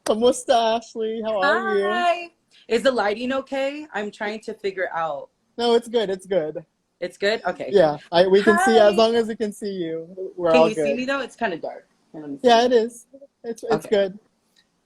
Kamusta, Ashley? How are you? Hi. Is the lighting okay? I'm trying to figure out. No, it's good. It's good. It's good? Okay. Yeah, we can see as Hi. long as we can see you, we're Can all you see good. me though? It's kind of dark. Here, let me Yeah, see. it is. It's Okay. good.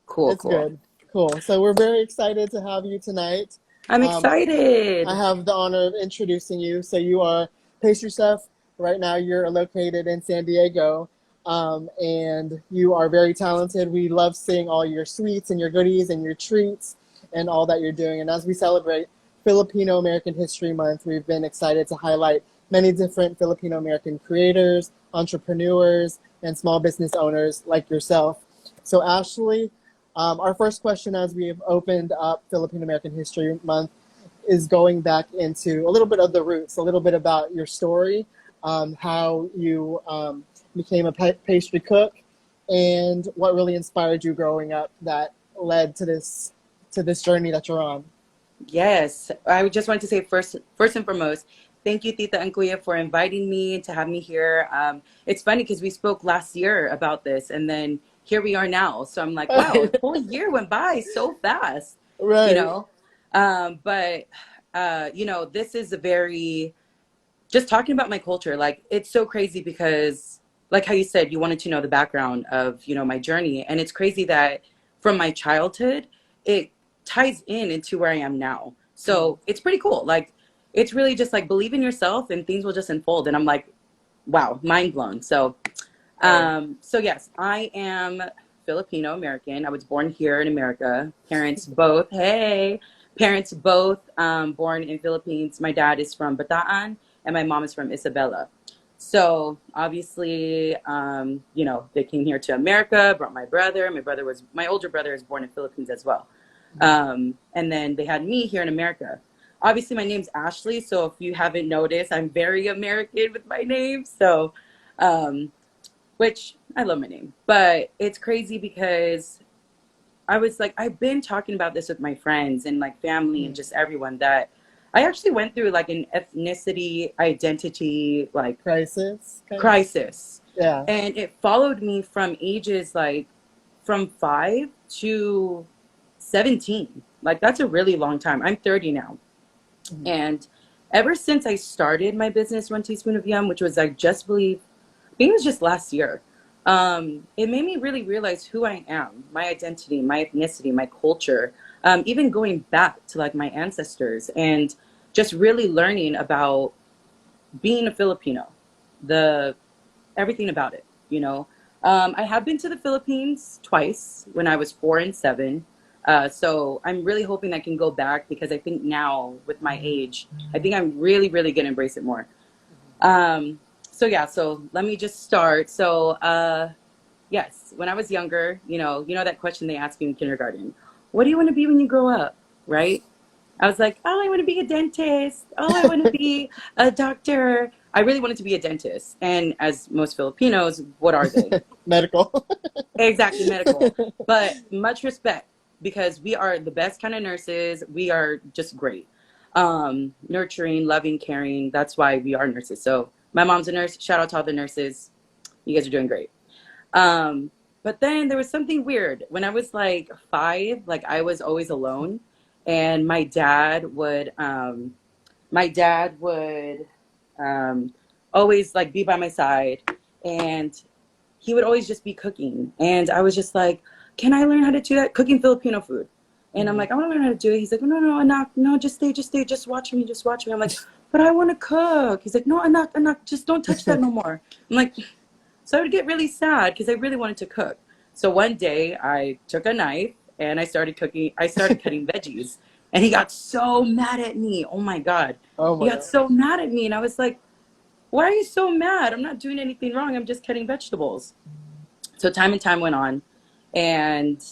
Cool, It's cool. good. Cool. So we're very excited to have you tonight. I'm Um, I excited. have the honor of introducing you. So you are pastry chef. Right now, you're located in San Diego, and you are very talented. We love seeing all your sweets and your goodies and your treats and all that you're doing. And as we celebrate Filipino American History Month, we've been excited to highlight many different Filipino American creators, entrepreneurs, and small business owners like yourself. So, Ashley, our first question as we've opened up Filipino American History Month is going back into a little bit of the roots, a little bit about your story, how you became a pastry cook, and what really inspired you growing up that led to this journey that you're on. Yes. I just wanted to say first and foremost, thank you, Tita and Kuya, for inviting me to have me here. It's funny because we spoke last year about this, and then here we are now. So I'm like, wow, a whole year went by so fast, you Right. know. But this is a very just talking about my culture, like it's so crazy because like how you said you wanted to know the background of my journey, and it's crazy that from my childhood it ties into where I am now. Mhm. So it's pretty cool. Like it's really just like believe in yourself and things will just unfold, and I'm like, wow, mind blown. So Right. yes, I am Filipino American. I was born here in America. Parents both born in Philippines. My dad is from Bataan and my mom is from Isabela. So obviously, they came here to America, brought my brother. My older brother is born in Philippines as well. And then they had me here in America. Obviously, my name's Ashley. So if you haven't noticed, I'm very American with my name. So, um, which I love my name, but it's crazy because I was like, I've been talking about this with my friends and like family and Mhm. just everyone that I actually went through like an ethnicity identity like Crisis, kind of. crisis. Yeah. And it followed me from ages like from 5 to 17. Like that's a really long time. I'm 30 now. Mhm. And ever since I started my business, One Teaspoon of Yum, which was I just believe I think it was just last year. It made me really realize who I am, my identity, my ethnicity, my culture, even going back to like my ancestors and just really learning about being a Filipino, the everything about it. I have been to the Philippines twice when I was 4 and 7. So I'm really hoping I can go back because I think now with my age, I think I'm really, really going to embrace it more. So yeah, so let me just start. So yes, when I was younger, you know that question they ask you in kindergarten. What do you want to be when you grow up? Right? I was like, oh, I want to be a dentist. Oh, I want to be a doctor. I really wanted to be a dentist. And as most Filipinos, what are they? Medical. Exactly, medical. But much respect because we are the best kind of nurses. We are just great. Nurturing, loving, caring. That's why we are nurses. So my mom's a nurse. Shout out to all the nurses. You guys are doing great. Um, but then there was something weird. When I was like 5, like I was always alone, and my dad would um, always like be by my side, and he would always just be cooking. And I was just like, can I learn how to do that? Cooking Filipino food. And I'm Mhm. like, I want to learn how to do it. He's like, no, no, anak, no, just stay, just watch me, just watch me. I'm like, but I want to cook. He's like, no, anak, just don't touch that no more. I'm like, so I would get really sad because I really wanted to cook. So one day I took a knife and I started cooking. I started cutting veggies, and he got so mad at me. Oh my God. Oh He my got God. so mad at me. And I was like, why are you so mad? I'm not doing anything wrong. I'm just cutting vegetables. So time and time went on. And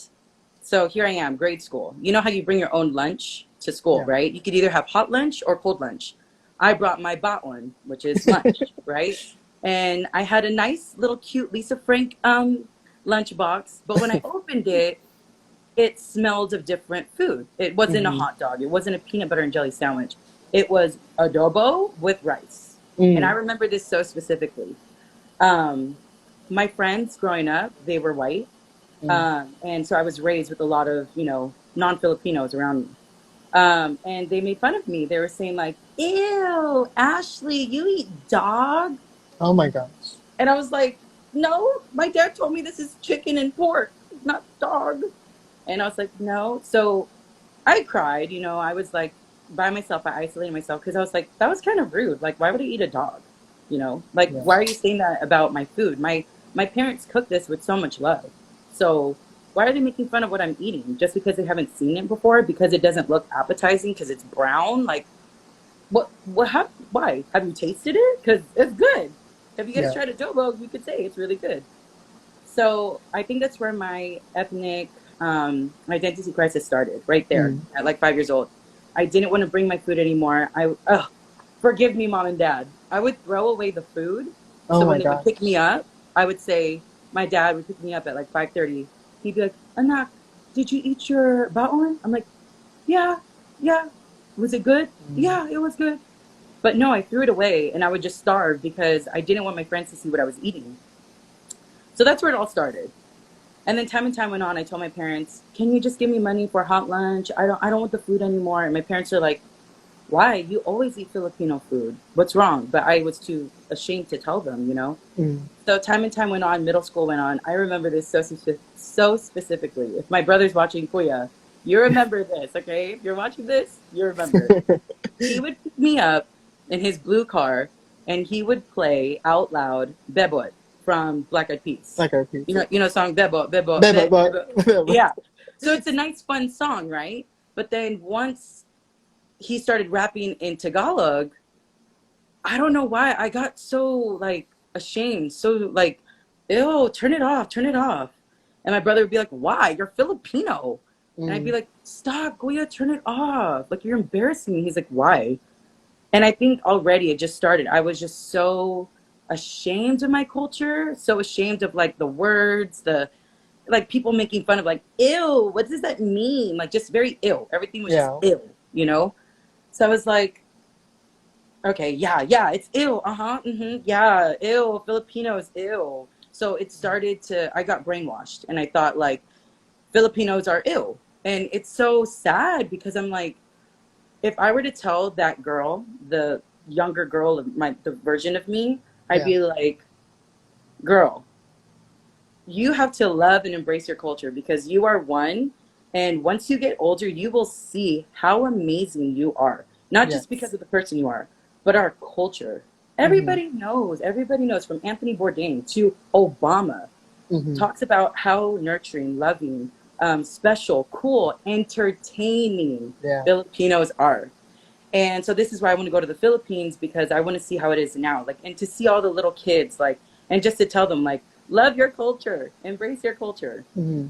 so here I am, grade school. You know how you bring your own lunch to school, Yeah. right? You could either have hot lunch or cold lunch. I brought my bot one, which is lunch, right? And I had a nice little cute Lisa Frank lunchbox, but when I opened it, it smelled of different food. It wasn't a Hmm. hot dog. It wasn't a peanut butter and jelly sandwich. It was adobo with rice. And I Mm. remember this so specifically. Um, my friends growing up, they were white. And so I was raised with a lot of, you know, non-Filipinos around me. And they made fun of me. They were saying like, ew, Ashley, you eat dog? Oh my gosh. And I was like, no, my dad told me this is chicken and pork, not dog. And I was like, no. So I cried, you know, I was like by myself, I isolated myself because I was like, that was kind of rude. Like, why would I eat a dog? You know, like, Yeah. why are you saying that about my food? My parents cook this with so much love. So why are they making fun of what I'm eating just because they haven't seen it before? Because it doesn't look appetizing because it's brown? Like, why? Have you tasted it? Because it's good. Have you guys Yeah. tried adobo? You could say it's really good. So I think that's where my ethnic identity crisis started, right there Mm. at like 5 years old. I didn't want to bring my food anymore. Forgive me, mom and dad. I would throw away the food. Oh So my when they would gosh. pick me up, I would say, my dad would pick me up at like 5:30. He'd be like, Anak, did you eat your baon? I'm like, yeah, yeah. Was it good? Mm. Yeah, it was good. But no, I threw it away and I would just starve because I didn't want my friends to see what I was eating. So that's where it all started. And then time and time went on. I told my parents, "Can you just give me money for hot lunch? I don't want the food anymore." And my parents are like, "Why? You always eat Filipino food. What's wrong?" But I was too ashamed to tell them, you know. Mm. So time and time went on. Middle school went on. I remember this so specifically. If my brother's watching Kuya, you remember this, okay? If you're watching this, you remember. He would pick me up in his blue car, and he would play out loud "Bebot" from Black Eyed Peas. Like our pizza. Song "Bebot, Bebot, Beba, Bebot." beba. Yeah. So it's a nice, fun song, right? But then once he started rapping in Tagalog, I don't know why I got so like ashamed, so like, ew, turn it off, turn it off. And my brother would be like, why? You're Filipino. And I'd be Mm. like, stop, Kuya, turn it off. Like, you're embarrassing me. He's like, why? And I think already it just started. I was just so ashamed of my culture, so ashamed of like the words, the like people making fun of like, ew, what does that mean? Like just very ill. Everything was just Yeah. ill, you know? So I was like, okay, yeah, yeah, it's ill. Uh-huh. Yeah, ill. Filipino is ill. So it started to I got brainwashed and I thought like Filipinos are ill. And it's so sad because I'm like, if I were to tell that girl, the younger girl of the version of me, I'd Yeah. be like, girl, you have to love and embrace your culture because you are one. And once you get older, you will see how amazing you are. Not just because Yes. of the person you are, but our culture. Mm-hmm. Everybody knows from Anthony Bourdain to Obama Mm-hmm. talks about how nurturing, loving, special, cool, entertaining Yeah. Filipinos are. And so this is why I want to go to the Philippines because I want to see how it is now. Like, and to see all the little kids, like, and just to tell them, like, love your culture, embrace your culture. Mm-hmm.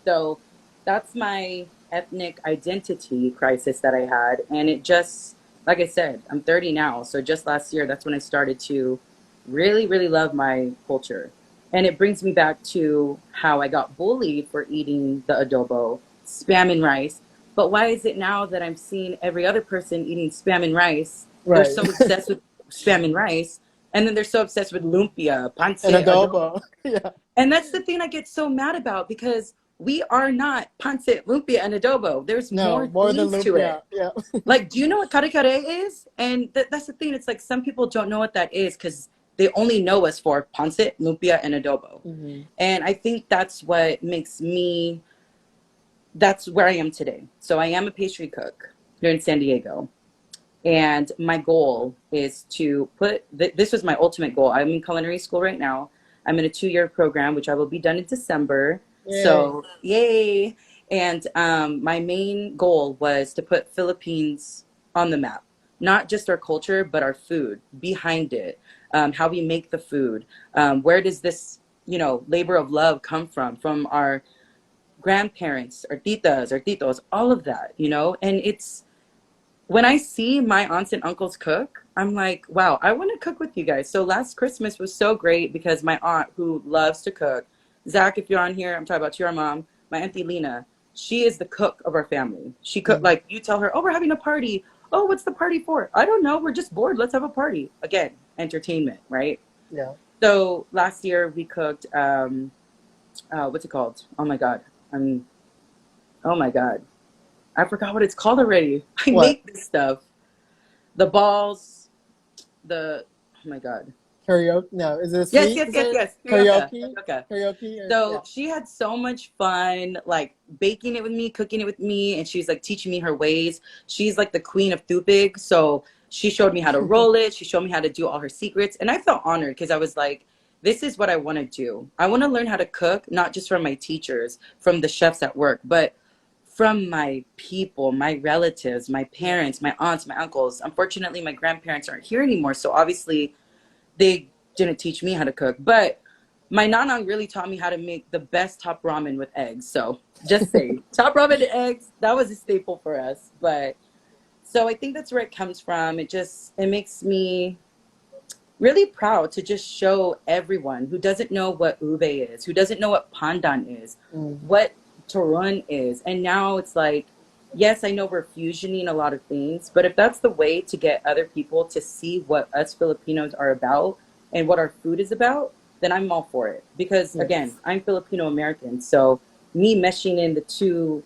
So that's my ethnic identity crisis that I had. And it just, like I said, I'm 30 now. So just last year, that's when I started to really, really love my culture. And it brings me back to how I got bullied for eating the adobo, spam and rice. But why is it now that I'm seeing every other person eating spam and rice? They're Right. so obsessed with spam and rice. And then they're so obsessed with lumpia, And pancit, adobo. adobo. Yeah. And that's the thing I get so mad about because we are not pancit, lumpia, and adobo. There's No, more more than things to it. lumpia. Yeah. Like, do you know what kare kare is? And that's the thing. It's like some people don't know what that is because they only know us for pancit, lumpia, and adobo. Mm-hmm. And I think that's what makes me, that's where I am today. So I am a pastry cook here in San Diego. And my goal is to this was my ultimate goal. I'm in culinary school right now. I'm in a 2-year program, which I will be done in December. Yay. So, yay. And my main goal was to put Philippines on the map, not just our culture, but our food behind it, how we make the food. Where does this, labor of love come from our grandparents, our titas, our titos, all of that, and it's, when I see my aunts and uncles cook, I'm like, wow, I want to cook with you guys. So last Christmas was so great because my aunt, who loves to cook, Zach, if you're on here, I'm talking about your mom, my auntie Lena, she is the cook of our family. She cooked, Mm-hmm. like, you tell her, oh, we're having a party. Oh, what's the party for? I don't know. We're just bored. Let's have a party. Again, entertainment, right? Yeah. So last year we cooked what's it called? Oh my God. I'm, oh my God. I forgot what it's called already. I What? make this stuff. The balls, the, oh my God. Karaoke? No, is it a Yes, sweet yes, yes, dessert? yes. Karaoke. Karaoke? Karaoke. Karaoke? Or, yeah. So she had so much fun, like baking it with me, cooking it with me, and she's like teaching me her ways. She's like the queen of tupig. So she showed me how to roll it. She showed me how to do all her secrets. And I felt honored because I was like, this is what I want to do. I want to learn how to cook, not just from my teachers, from the chefs at work, but from my people, my relatives, my parents, my aunts, my uncles. Unfortunately, my grandparents aren't here anymore. So obviously, they didn't teach me how to cook, but my nanang really taught me how to make the best top ramen with eggs. So just say top ramen and eggs, that was a staple for us. But so I think that's where it comes from. It makes me really proud to just show everyone who doesn't know what ube is, who doesn't know what pandan is, Mm. what turun is. And now it's like, yes, I know we're fusioning a lot of things, but if that's the way to get other people to see what us Filipinos are about and what our food is about, then I'm all for it. Because again, Yes. I'm Filipino American. So me meshing in the two,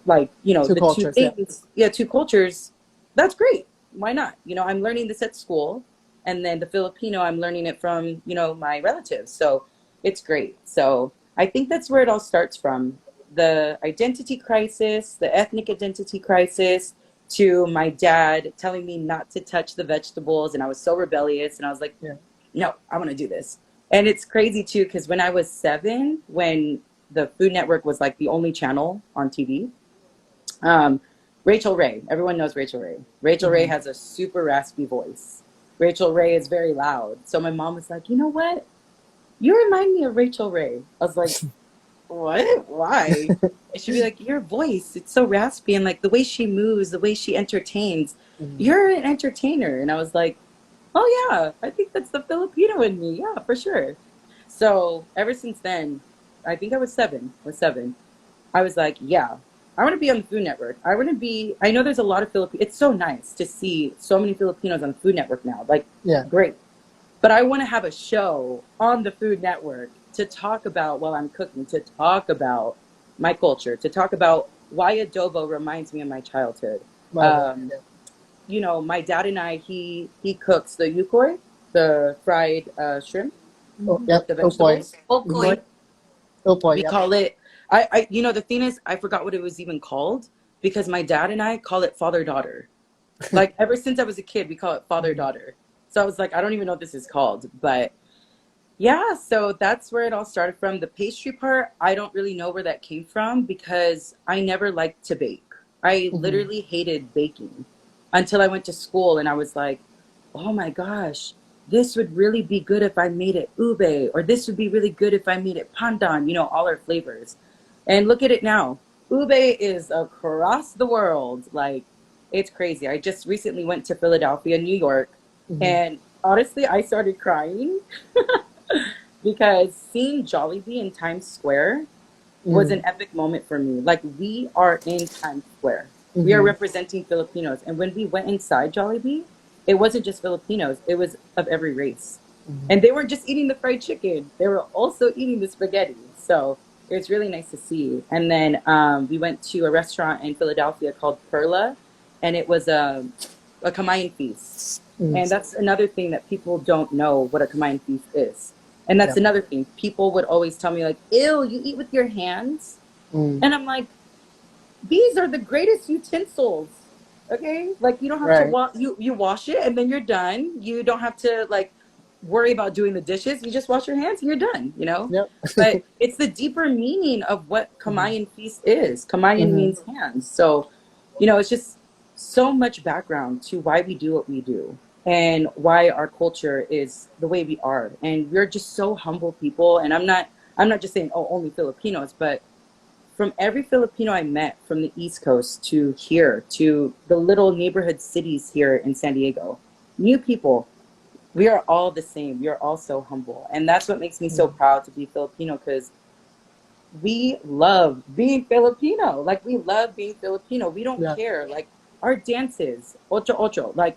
like, Two the two cultures, yeah. things, yeah, two cultures, that's great. Why not? I'm learning this at school, and then the Filipino, I'm learning it from, my relatives. So it's great. So I think that's where it all starts from, the identity crisis, the ethnic identity crisis, to my dad telling me not to touch the vegetables. And I was so rebellious. And I was like, Yeah. no, I want to do this. And it's crazy too, because when I was 7, when the Food Network was like the only channel on TV, um, Rachel Ray, everyone knows Rachel Ray. Rachel Ray Hmm. has a super raspy voice. Rachel Ray is very loud. So my mom was like, you know what? You remind me of Rachel Ray. I was like, what? Why? And she'd be like, your voice, it's so raspy. And like the way she moves, the way she entertains, Hmm. you're an entertainer. And I was like, oh yeah, I think that's the Filipino in me. Yeah, for sure. So ever since then, I think I was 7. I was like, yeah, I want to be on the Food Network. I want to be. I know there's a lot of Filipino. It's so nice to see so many Filipinos on the Food Network now. Like, Yeah. great. But I want to have a show on the Food Network to talk about while I'm cooking, to talk about my culture, to talk about why adobo reminds me of my childhood. Love it. Um, Yeah. my dad and I, he cooks the yukoi, the fried shrimp Oh, with yep. the Opoy. vegetables. Hmm. Yukoi. Opoy, We yep. call it. The thing is, I forgot what it was even called because my dad and I call it father daughter. Like ever since I was a kid, we call it father Hmm. daughter. So I was like, I don't even know what this is called, but yeah, so that's where it all started from. The pastry part, I don't really know where that came from because I never liked to bake. I Hmm. literally hated baking until I went to school and I was like, oh my gosh, this would really be good if I made it ube, or this would be really good if I made it pandan, all our flavors. And look at it now. Ube is across the world. Like, it's crazy. I just recently went to Philadelphia, New York, Hmm. and honestly, I started crying because seeing Jollibee in Times Square was Hmm. an epic moment for me. Like, we are in Times Square. We are Hmm. representing Filipinos. And when we went inside Jollibee, it wasn't just Filipinos, it was of every race. Hmm. And they weren't just eating the fried chicken, they were also eating the spaghetti. So it was really nice to see. And then we went to a restaurant in Philadelphia called Perla, and it was a Kamayan feast. Hmm. And that's another thing that people don't know what a Kamayan feast is. And that's Yep. another thing. People would always tell me, like, ew, you eat with your hands? Mm. And I'm like, these are the greatest utensils. Okay? Like, you don't have to Right. wash, you wash it and then you're done. You don't have to, like, worry about doing the dishes. You just wash your hands and you're done? Yep. But it's the deeper meaning of what Hmm. Kamayan feast is. Kamayan Hmm. means hands. So, it's just so much background to why we do what we do and why our culture is the way we are. And we're just so humble people. And I'm not just saying, oh, only Filipinos, but from every Filipino I met from the East Coast to here to the little neighborhood cities here in San Diego, new people, we are all the same. We are all so humble. And that's what makes me so proud to be Filipino, because we love being Filipino. Like, we love being Filipino. We don't Yeah. care. Like, our dances, ocho ocho, like,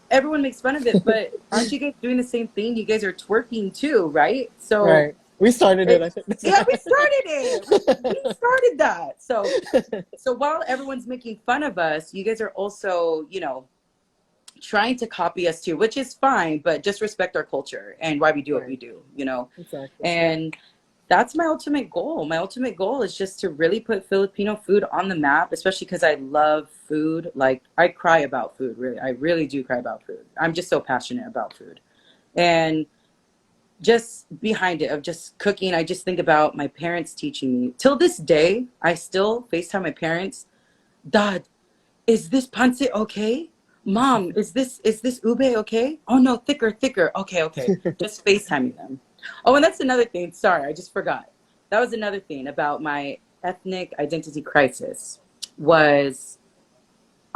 everyone makes fun of it, but aren't you guys doing the same thing? You guys are twerking too, right? So Right. We started it, I think. Yeah, we started it. We started that. So while everyone's making fun of us, you guys are also, you know, trying to copy us too, which is fine, but just respect our culture and why we do what we do, you know? Exactly. And that's my ultimate goal. My ultimate goal is just to really put Filipino food on the map, especially because I love food. Like, I cry about food, really. I really do cry about food. I'm just so passionate about food. And just behind it of just cooking, I just think about my parents teaching me. Till this day, I still FaceTime my parents. Dad, is this pancit okay? Mom, is this ube okay? Oh no, thicker, thicker. Okay, okay. Just FaceTiming them. Oh, and that's another thing. Sorry, I just forgot. That was another thing about my ethnic identity crisis was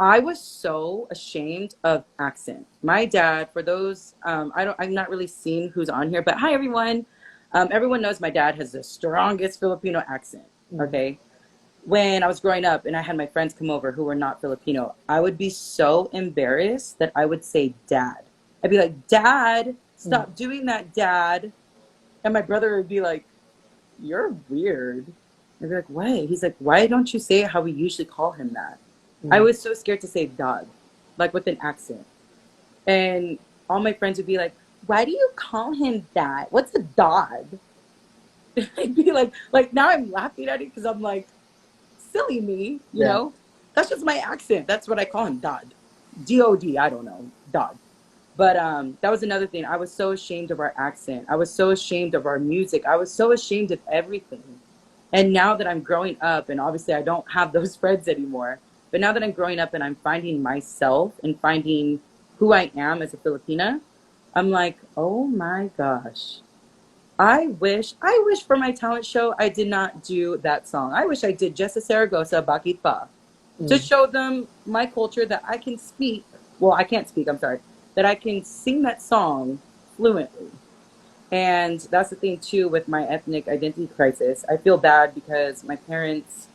I was so ashamed of accent. My dad, for those, I'm not really seeing who's on here, but hi everyone. Everyone knows my dad has the strongest Filipino accent. Okay. When I was growing up and I had my friends come over who were not Filipino, I would be so embarrassed that I would say dad. I'd be like, Dad, stop doing that, Dad. And my brother would be like, you're weird. I'd be like, why? He's like, why don't you say it how we usually call him that? I was so scared to say dog, like with an accent. And all my friends would be like, why do you call him that? What's a dog? I'd be like now I'm laughing at it because I'm like, silly me, you know? That's just my accent. That's what I call him, Dodd. D-O-D, I don't know, Dodd. But that was another thing. I was so ashamed of our accent. I was so ashamed of our music. I was so ashamed of everything. And now that I'm growing up, and obviously I don't have those friends anymore, but now that I'm growing up and I'm finding myself and finding who I am as a Filipina, I'm like, oh my gosh. I wish for my talent show I did not do that song. I wish I did just a Saragossa, Bakit Pa, to show them my culture that I can speak. Well, I can't speak, I'm sorry. That I can sing that song fluently. And that's the thing too with my ethnic identity crisis. I feel bad because my parents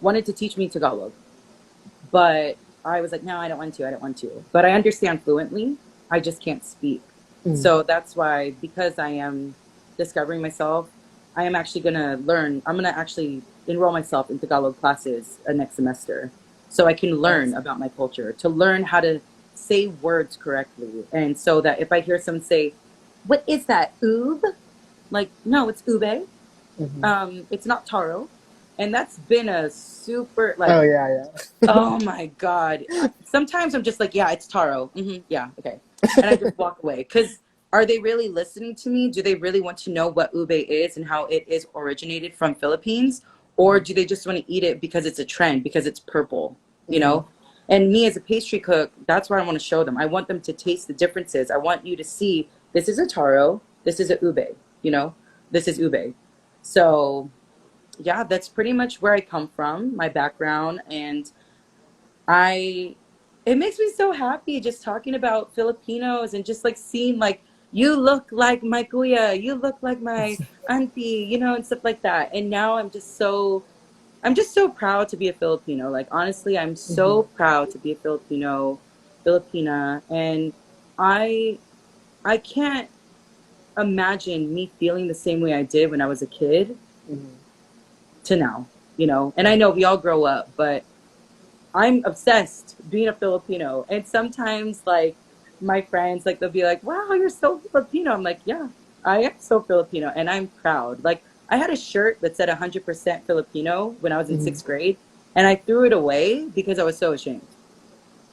wanted to teach me Tagalog, but I was like, no, I don't want to. I don't want to. But I understand fluently. I just can't speak. So that's why, because I am discovering myself, I am actually going to learn. I'm going to actually enroll myself in Tagalog classes next semester so I can learn about my culture, to learn how to say words correctly. And so that if I hear someone say, what is that, oob? Like, no, it's ube. It's not taro. And that's been a super, like, Oh yeah, oh my God. Sometimes I'm just like, yeah, it's taro. Yeah, okay. And I just walk away. Because are they really listening to me? Do they really want to know what ube is and how it is originated from Philippines? Or do they just want to eat it because it's a trend, because it's purple, you know? And me as a pastry cook, that's what I want to show them. I want them to taste the differences. I want you to see, this is a taro, this is a ube, you know? This is ube. So yeah, that's pretty much where I come from, my background, and I it makes me so happy just talking about Filipinos and just like seeing like you look like my kuya, you look like my auntie, you know, and stuff like that. And now I'm just so proud to be a Filipino. Like honestly, I'm so proud to be a Filipina, and I I can't imagine me feeling the same way I did when I was a kid to now, you know. And I know we all grow up, but I'm obsessed being a Filipino. And sometimes like my friends, like they'll be like, wow, you're so Filipino. I'm like, yeah, I am so Filipino and I'm proud. Like I had a shirt that said 100% Filipino when I was in sixth grade and I threw it away because I was so ashamed.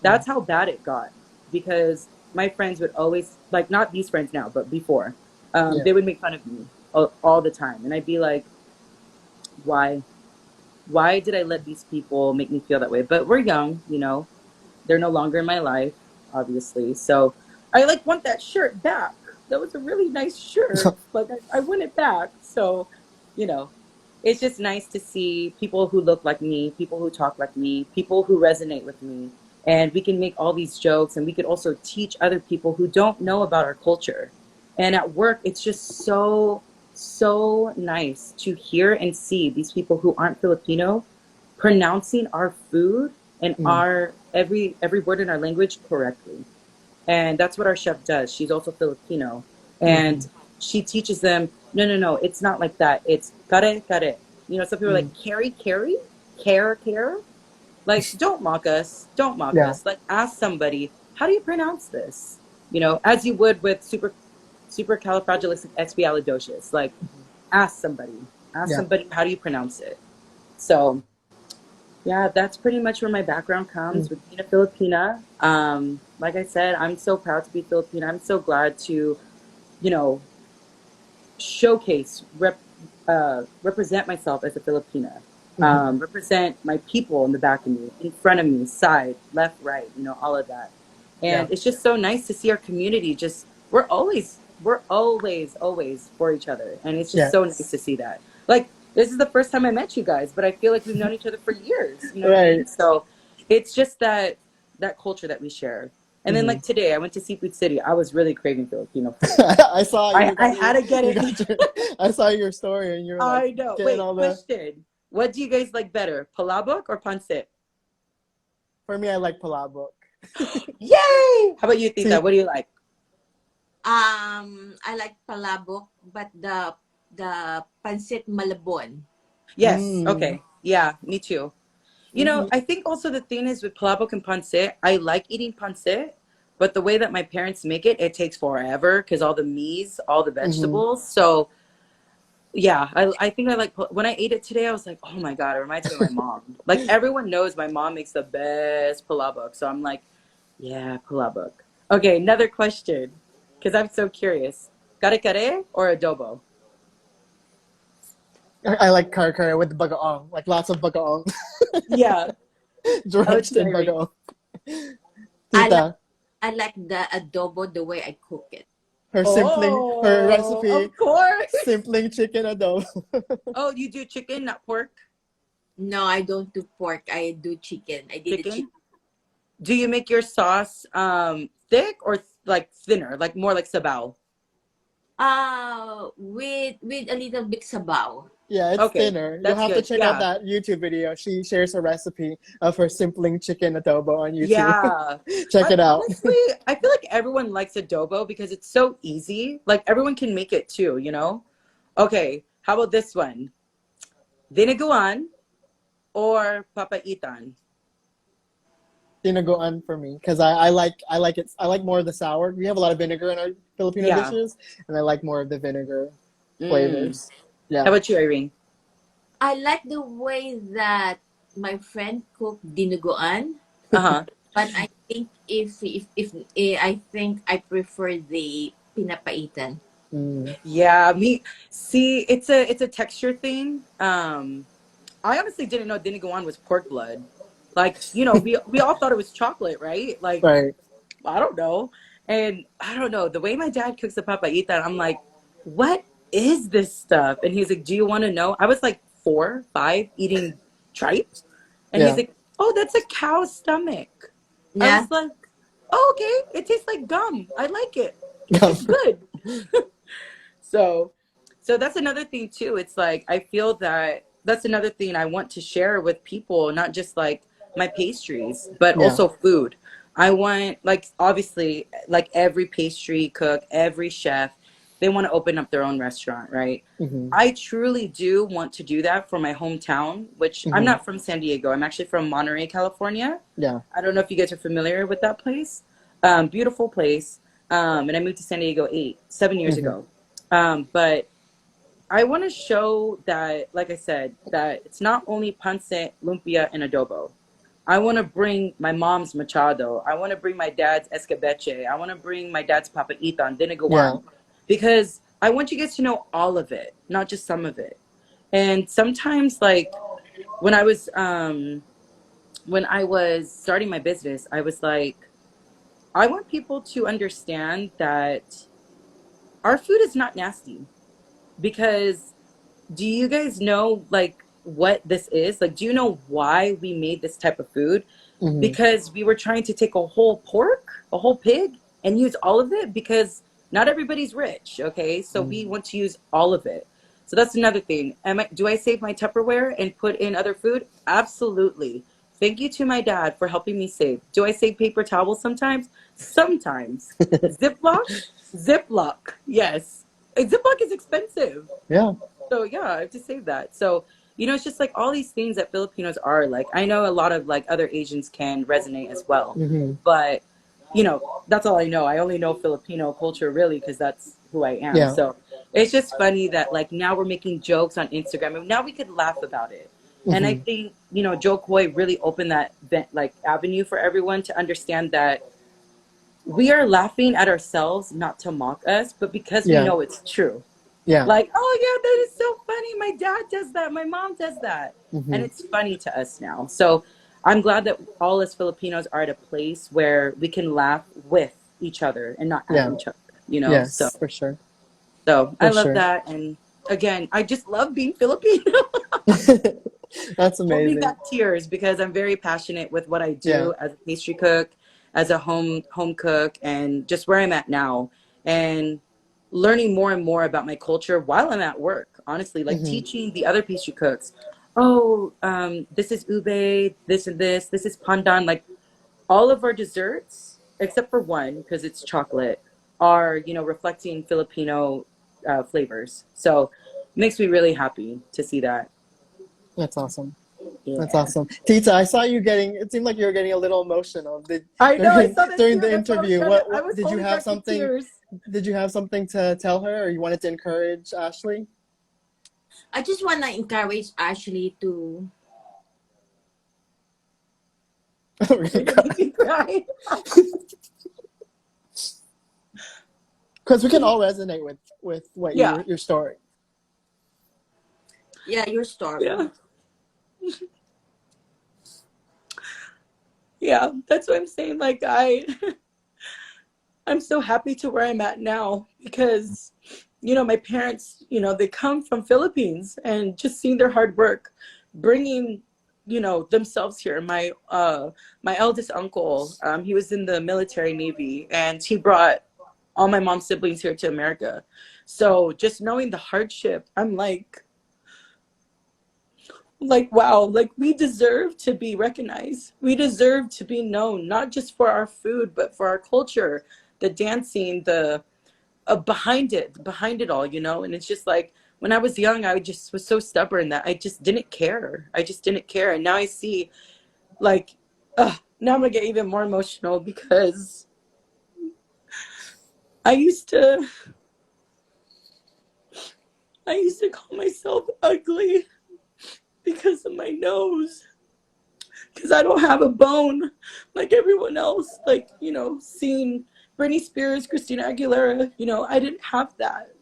That's how bad it got because my friends would always, like not these friends now, but before, they would make fun of me all the time. And I'd be like, why? Why did I let these people make me feel that way? But we're young, you know, they're no longer in my life, obviously. So I like want that shirt back. That was a really nice shirt. Like I want it back. So, you know, it's just nice to see people who look like me, people who talk like me, people who resonate with me. And we can make all these jokes and we could also teach other people who don't know about our culture. And at work, it's just so nice to hear and see these people who aren't Filipino pronouncing our food and our every word in our language correctly. And that's what our chef does. She's also Filipino. And she teaches them, no, no, no, it's not like that. It's kare. You know, some people are Mm. like, carry, care. Like, don't mock us. Don't mock Yeah. us. Like, ask somebody, how do you pronounce this? You know, as you would with supercalifragilisticexpialidocious. Like, ask somebody. Ask Yeah. somebody, how do you pronounce it? So, yeah, that's pretty much where my background Mm. comes with being a Filipina. Like I said, I'm so proud to be Filipina. I'm so glad to, you know, showcase, represent myself as a Filipina, Mhm. represent my people in the back of me, in front of me, side, left, right, you know, all of that. Yeah. And it's just so nice to see our community just, we're always for each other. And it's just so nice Yes. to see that. Like, this is the first time I met you guys, but I feel like we've known each other for years. You know what I mean? Right. So it's just that culture that we share. And then Mhm. like today, I went to Seafood City. I was really craving Filipino food. I saw I you I got had to get you it. got your I saw your story and you're like I know. getting Wait, all the. question. What do you guys like better, palabok or pancit? For me, I like palabok. Yay! How about you, Tita? See, What do you like? I like palabok, but the pancit malabon. Yes. mm, Okay. Yeah, me too. You know, hmm I think also the thing is with palabok and pancit, I like eating pancit, but the way that my parents make it, it takes forever because all the meats, all the hmm vegetables. So yeah, I think I like when I ate it today, I was like, oh my God, it reminds me of my mom. Like everyone knows my mom makes the best palabok. So I'm like, yeah, palabok. Okay, another question, because I'm so curious. Kare kare or adobo? I like kare kare with bagaong, like lots of bagaong, Yeah. How about drenched you, in Irene? bagaong. I like Tita, I like the adobo the way I cook it. her Oh, recipe, of course. simpling chicken adobo. Oh, you do chicken, not pork? No, I don't do pork. I do chicken. I did the Chicken? chicken. Do you make your sauce thick or like thinner, like more like sabaw? With a little bit sabaw. Yeah, it's Okay, thinner. You'll that's have to good. check out Yeah. that YouTube video. She shares a recipe of her simpling chicken adobo on YouTube. Yeah. Check I it out. honestly, I feel like everyone likes adobo because it's so easy. Like everyone can make it too, you know? Okay, how about this one? Dineguan or papaitan? Tinagoan for me because I like it. I like more of the sour. We have a lot of vinegar in our Filipino Yeah. dishes, and I like more of the vinegar Mm. flavors. How Yeah. about you, Irene? I like the way that my friend cooked dinuguan, Uh-huh. but I think if I think I prefer the pinapaitan. Mm. Yeah, me see, it's a texture thing. I honestly didn't know dineguan was pork blood. Like, you know, we all thought it was chocolate, right? Like Right. I don't know. And I don't know, the way my dad cooks the papayita, I'm like, what is this stuff? And he's like, do you want to know? I was like 4, 5 eating tripe. And he's Yeah. like, oh, that's a cow's stomach. I Yeah. was like, oh, okay. It tastes like gum. I like it. It's good. So, so that's another thing too. It's like I feel that that's another thing I want to share with people, not just like my pastries, but Yeah. also food. I want like obviously like every pastry cook, every chef, they want to open up their own restaurant, right? hmm I truly do want to do that for my hometown, which I'm hmm not from San Diego. I'm actually from Monterey, California. Yeah. I don't know if you guys are familiar with that place. Beautiful place. And I moved to San Diego 7 years hmm ago. But I want to show that, like I said, that it's not only pancit, lumpia, and adobo. I want to bring my mom's machado. I want to bring my dad's escabeche. I want to bring my dad's papaitan and Yeah. dinuguan, because I want you guys to know all of it, not just some of it. And sometimes, like when I was when I was starting my business, I was like, I want people to understand that our food is not nasty, because do you guys know like what this is? Like, do you know why we made this type of food? hmm Because we were trying to take a whole pork, a whole pig, and use all of it because not everybody's rich, okay? So we want to use all of it. So that's another thing. Do I save my Tupperware and put in other food? Absolutely. Thank you to my dad for helping me save. Do I save paper towels sometimes? Sometimes. Ziploc? Ziploc. Yes. Ziploc is expensive. Yeah. So yeah, I have to say that. So, it's just like all these things that Filipinos are like. I know a lot of like other Asians can resonate as well, Hmm. but that's all I know. I only know Filipino culture really because that's who I am. Yeah. So it's just funny that like now we're making jokes on Instagram and now we could laugh about it. And I Hmm. think, Joe Coy really opened that like avenue for everyone to understand that we are laughing at ourselves, not to mock us, but because we Yeah. know it's true. Yeah. Like, oh yeah, that is so funny. My dad does that. My mom does that. And Hmm. it's funny to us now. So I'm glad that all us Filipinos are at a place where we can laugh with each other and not at Yeah. each other. So Yes, for sure. I For love sure. that. And again, I just love being Filipino. That's Holding amazing. back tears because I'm very passionate with what I Yeah. do as a pastry cook, as a home cook, and just where I'm at now, and learning more and more about my culture while I'm at work. Honestly, like Hmm. teaching the other pastry cooks, oh, this is ube, this and this is pandan. Like all of our desserts, except for one because it's chocolate, are reflecting Filipino flavors. So it makes me really happy to see that. That's awesome. That's Yeah. awesome. Tita, I saw you getting, it seemed like you were getting a little emotional. I know. I During saw that during too. the That's why I was interview, trying to. I what was holding back the tears. did you have something to tell her, or you wanted to encourage Ashley? I just want to encourage Ashley to. Oh my You're gonna make God. me cry. Because we can all resonate with what Yeah. your story. Yeah, your story. Yeah. Yeah. That's what I'm saying. Like I'm so happy to where I'm at now because, my parents, they come from Philippines and just seeing their hard work, bringing, themselves here. My eldest uncle, he was in the military Navy and he brought all my mom's siblings here to America. So just knowing the hardship, I'm like wow, like we deserve to be recognized, we deserve to be known, not just for our food but for our culture, the dancing, the behind it all, and it's just like when I was young I just was so stubborn that I just didn't care, and now I see like now I'm gonna get even more emotional because i used to I used to call myself ugly because of my nose, because I don't have a bone like everyone else. Like, seeing Britney Spears, Christina Aguilera, I didn't have that.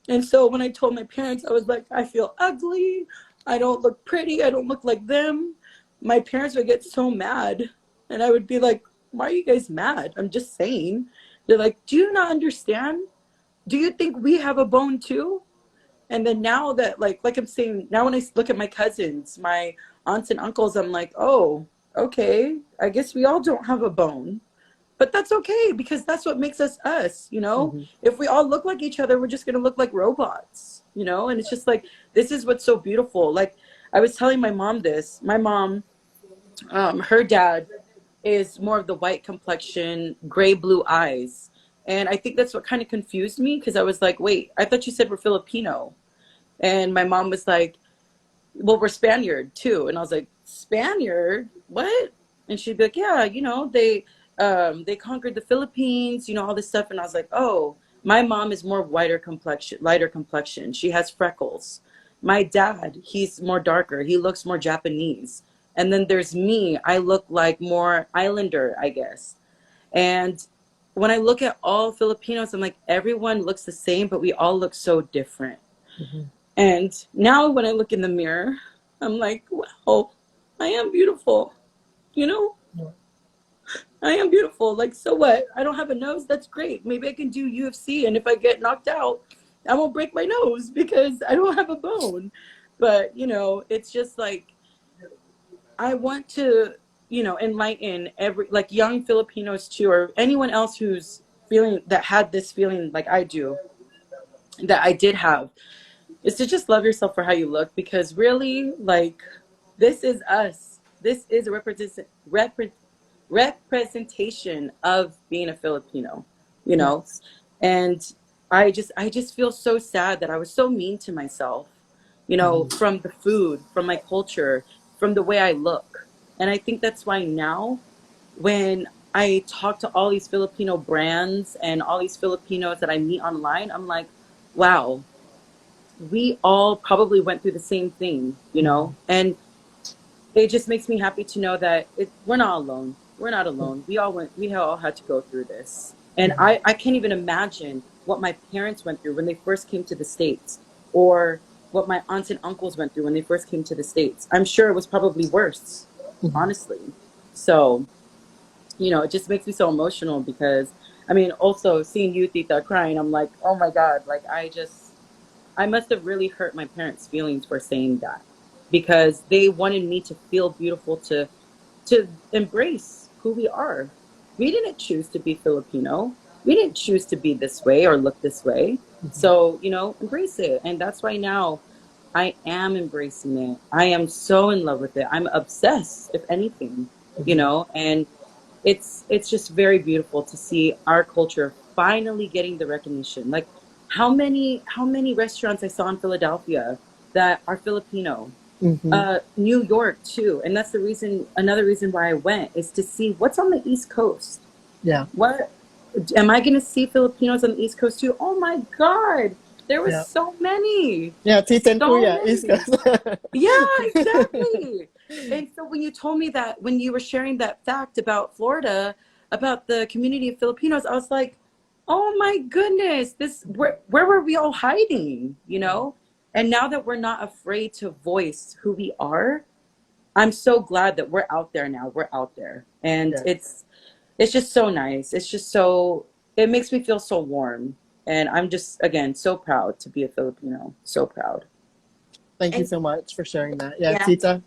And so when I told my parents, I was like, I feel ugly. I don't look pretty. I don't look like them. My parents would get so mad. And I would be like, why are you guys mad? I'm just saying. They're like, do you not understand? Do you think we have a bone too? And then now that like I'm saying, now when I look at my cousins, my aunts and uncles, I'm like, oh, okay, I guess we all don't have a bone. But that's okay because that's what makes us us. Hmm. If we all look like each other, we're just gonna look like robots. And it's just like this is what's so beautiful. Like I was telling my mom this. My mom, her dad is more of the white complexion, gray blue eyes. And I think that's what kind of confused me because I was like, wait, I thought you said we're Filipino. And my mom was like, well, we're Spaniard too. And I was like, Spaniard? What? And she'd be like, yeah, they conquered the Philippines, all this stuff. And I was like, oh, my mom is more lighter complexion. She has freckles. My dad, he's more darker. He looks more Japanese. And then there's me. I look like more islander, I guess. And when I look at all Filipinos, I'm like, everyone looks the same, but we all look so different. Hmm. And now when I look in the mirror, I'm like, wow, I am beautiful. You know, I am beautiful. Like, so what? I don't have a nose. That's great. Maybe I can do UFC. And if I get knocked out, I won't break my nose because I don't have a bone. But, it's just like, I want to, enlighten like young Filipinos too, or anyone else who's that had this feeling like I do, that I did have, is to just love yourself for how you look because really, like, this is us. This is a representation of being a Filipino, you know? Yes. And I just feel so sad that I was so mean to myself, you know, Mhm. from the food, from my culture, from the way I look. And I think that's why now when I talk to all these Filipino brands and all these Filipinos that I meet online, I'm like, wow, we all probably went through the same thing, you know? And it just makes me happy to know that we're not alone. We're not alone. We all had to go through this. And I can't even imagine what my parents went through when they first came to the States, or what my aunts and uncles went through when they first came to the States. I'm sure it was probably worse, honestly. So, you know, it just makes me so emotional because, I mean, also seeing you, Tita, crying, I'm like, oh my God, like I must have really hurt my parents' feelings for saying that, because they wanted me to feel beautiful, to embrace who we are. We didn't choose to be Filipino. We didn't choose to be this way or look this way. So, you know, embrace it. And that's why now I am embracing it. I am so in love with it. I'm obsessed, if anything, you know, and it's just very beautiful to see our culture finally getting the recognition. Like how many restaurants I saw in Philadelphia that are Filipino, Mhm. New York too. And that's the reason, another reason why I went, is to see what's on the East Coast. Yeah. What am I going to see Filipinos on the East Coast too? Oh my God, there was Yeah. so many, Yeah. TITA and so KUYA, East many. Coast. Yeah, exactly. And so when you told me that, when you were sharing that fact about Florida, about the community of Filipinos, I was like, oh my goodness, this where were we all hiding, you know? And now that we're not afraid to voice who we are, I'm so glad that we're out there now. We're out there. And Yeah. it's just so nice. It's just so, it makes me feel so warm. And I'm just, again, so proud to be a Filipino. So proud. Thank you And so much for sharing that. Yeah, yeah, Tita.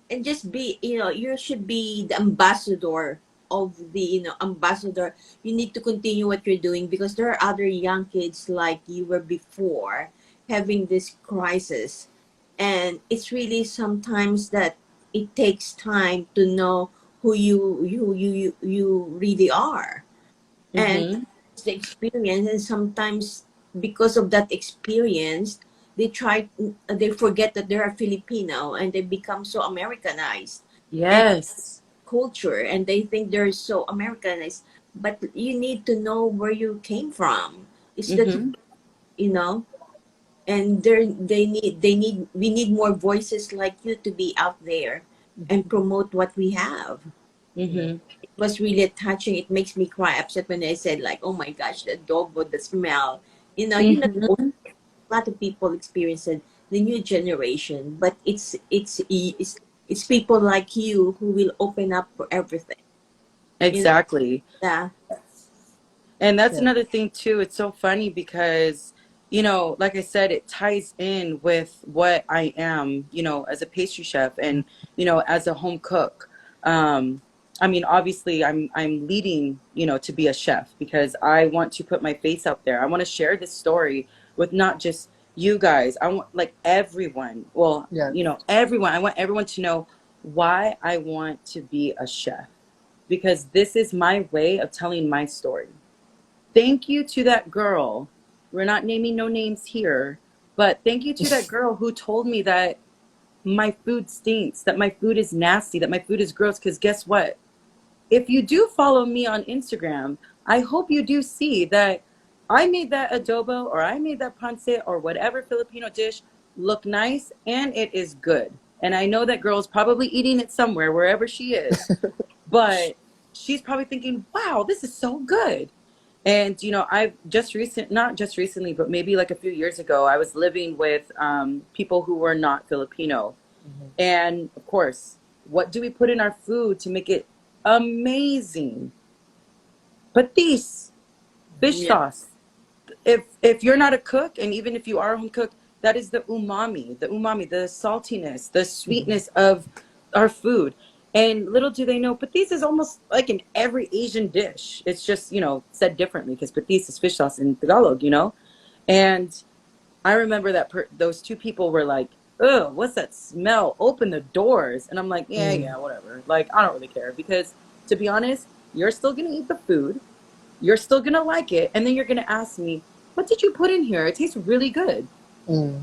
and just be, you should be the ambassador of the, ambassador. You need to continue what you're doing, because there are other young kids like you were before, having this crisis. And it's really sometimes that it takes time to know who you really are. And Mm-hmm. it's the experience, and sometimes because of that experience, they forget that they are Filipino, and they become so Americanized and Yes. culture, and they think they're so Americanized. But you need to know where you came from. It's the Mm-hmm. you know and they need we need more voices like you to be out there and promote what we have. Yeah. Mm-hmm. It was really touching. It makes me cry upset when I said, like, oh my gosh, the adobo, the smell. Mm-hmm. A lot of people experience it, the new generation, but it's people like you who will open up for everything. You know, Exactly. yeah, And that's Yeah. another thing too. It's so funny because, you know, like I said, it ties in with what I am, you know, as a pastry chef and, you know, as a home cook. Um, I mean, obviously I'm leading, you know, to be a chef because I want to put my face out there. I want to share this story with not just you guys. I want like everyone. Well, Yeah. you know, everyone. I want everyone to know why I want to be a chef, because this is my way of telling my story. Thank you to that girl. We're not naming no names here, but thank you to that girl who told me that my food stinks, that my food is nasty, that my food is gross. Because guess what? If you do follow me on Instagram, I hope you do see that I made that adobo, or I made that pancit, or whatever Filipino dish look nice, and it is good. And I know that girl's probably eating it somewhere, wherever she is, but she's probably thinking, wow, this is so good. And you know, I've just not just recently, but maybe like a few years ago, I was living with people who were not Filipino. And of course, what do we put in our food to make it amazing? Patis, fish yeah, sauce. If you're not a cook, and even if you are a home cook, that is the umami, the saltiness, the sweetness of our food. And little do they know, patis is almost like in every Asian dish. It's just, you know, said differently because patis is fish sauce in Tagalog, you know. And I remember that those two people were like, "Oh, what's that smell? Open the doors." And I'm like, "Yeah, Mm. yeah, whatever. Like, I don't really care because, to be honest, you're still gonna eat the food, you're still gonna like it, and then you're gonna ask me, what did you put in here? It tastes really good. Mm.